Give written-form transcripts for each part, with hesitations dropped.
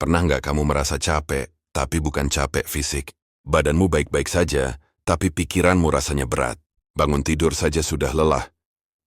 Pernah nggak kamu merasa capek, tapi bukan capek fisik? Badanmu baik-baik saja, tapi pikiranmu rasanya berat. Bangun tidur saja sudah lelah.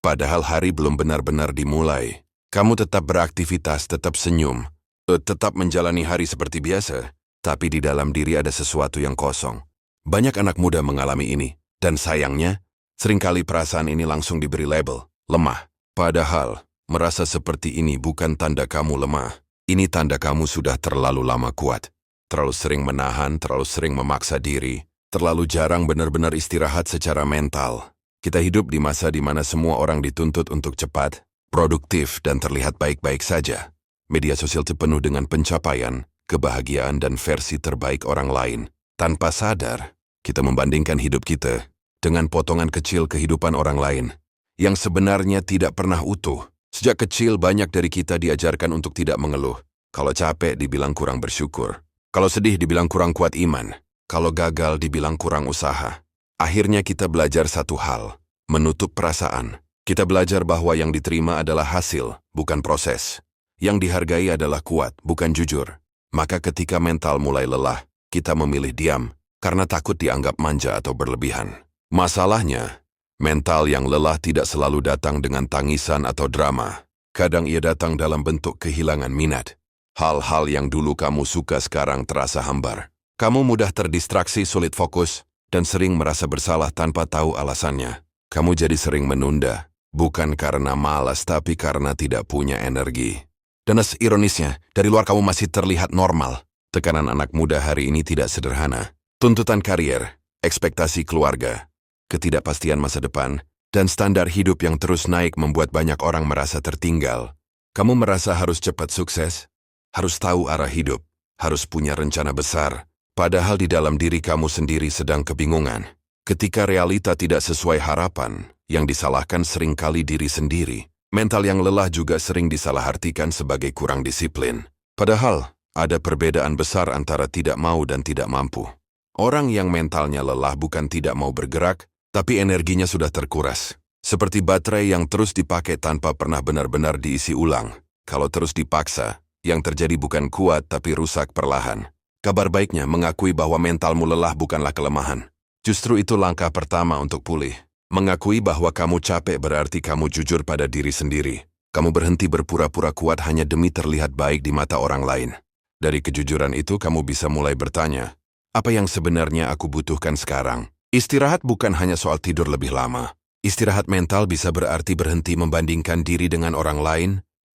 Padahal hari belum benar-benar dimulai. Kamu tetap beraktivitas, tetap senyum, tetap menjalani hari seperti biasa, tapi di dalam diri ada sesuatu yang kosong. Banyak anak muda mengalami ini, dan sayangnya, seringkali perasaan ini langsung diberi label, lemah. Padahal, merasa seperti ini bukan tanda kamu lemah. Ini tanda kamu sudah terlalu lama kuat. Terlalu sering menahan, terlalu sering memaksa diri, terlalu jarang benar-benar istirahat secara mental. Kita hidup di masa di mana semua orang dituntut untuk cepat, produktif, dan terlihat baik-baik saja. Media sosial penuh dengan pencapaian, kebahagiaan, dan versi terbaik orang lain. Tanpa sadar, kita membandingkan hidup kita dengan potongan kecil kehidupan orang lain yang sebenarnya tidak pernah utuh. Sejak kecil banyak dari kita diajarkan untuk tidak mengeluh. Kalau capek dibilang kurang bersyukur. Kalau sedih dibilang kurang kuat iman. Kalau gagal dibilang kurang usaha. Akhirnya kita belajar satu hal, menutup perasaan. Kita belajar bahwa yang diterima adalah hasil, bukan proses. Yang dihargai adalah kuat, bukan jujur. Maka ketika mental mulai lelah, kita memilih diam, karena takut dianggap manja atau berlebihan. Masalahnya, mental yang lelah tidak selalu datang dengan tangisan atau drama. Kadang ia datang dalam bentuk kehilangan minat. Hal-hal yang dulu kamu suka sekarang terasa hambar. Kamu mudah terdistraksi, sulit fokus, dan sering merasa bersalah tanpa tahu alasannya. Kamu jadi sering menunda, bukan karena malas tapi karena tidak punya energi. Dan ironisnya, dari luar kamu masih terlihat normal. Tekanan anak muda hari ini tidak sederhana. Tuntutan karier, ekspektasi keluarga, ketidakpastian masa depan, dan standar hidup yang terus naik membuat banyak orang merasa tertinggal. Kamu merasa harus cepat sukses, harus tahu arah hidup, harus punya rencana besar, padahal di dalam diri kamu sendiri sedang kebingungan. Ketika realita tidak sesuai harapan, yang disalahkan seringkali diri sendiri. Mental yang lelah juga sering disalahartikan sebagai kurang disiplin. Padahal, ada perbedaan besar antara tidak mau dan tidak mampu. Orang yang mentalnya lelah bukan tidak mau bergerak, tapi energinya sudah terkuras. Seperti baterai yang terus dipakai tanpa pernah benar-benar diisi ulang. Kalau terus dipaksa, yang terjadi bukan kuat tapi rusak perlahan. Kabar baiknya mengakui bahwa mentalmu lelah bukanlah kelemahan. Justru itu langkah pertama untuk pulih. Mengakui bahwa kamu capek berarti kamu jujur pada diri sendiri. Kamu berhenti berpura-pura kuat hanya demi terlihat baik di mata orang lain. Dari kejujuran itu kamu bisa mulai bertanya, apa yang sebenarnya aku butuhkan sekarang? Istirahat bukan hanya soal tidur lebih lama. Istirahat mental bisa berarti berhenti membandingkan diri dengan orang lain,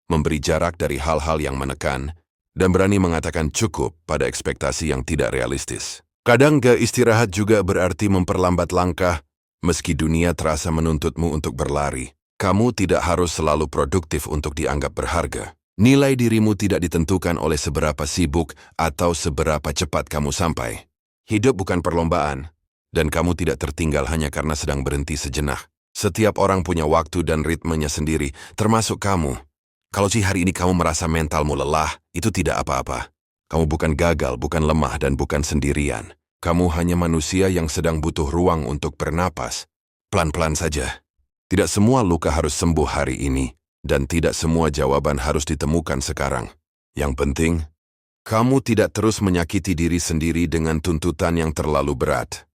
memberi jarak dari hal-hal yang menekan, dan berani mengatakan cukup pada ekspektasi yang tidak realistis. Kadang istirahat juga berarti memperlambat langkah, meski dunia terasa menuntutmu untuk berlari. Kamu tidak harus selalu produktif untuk dianggap berharga. Nilai dirimu tidak ditentukan oleh seberapa sibuk atau seberapa cepat kamu sampai. Hidup bukan perlombaan, dan kamu tidak tertinggal hanya karena sedang berhenti sejenak. Setiap orang punya waktu dan ritmenya sendiri, termasuk kamu. Kalau hari ini kamu merasa mentalmu lelah, itu tidak apa-apa. Kamu bukan gagal, bukan lemah, dan bukan sendirian. Kamu hanya manusia yang sedang butuh ruang untuk bernapas. Pelan-pelan saja. Tidak semua luka harus sembuh hari ini, dan tidak semua jawaban harus ditemukan sekarang. Yang penting, kamu tidak terus menyakiti diri sendiri dengan tuntutan yang terlalu berat.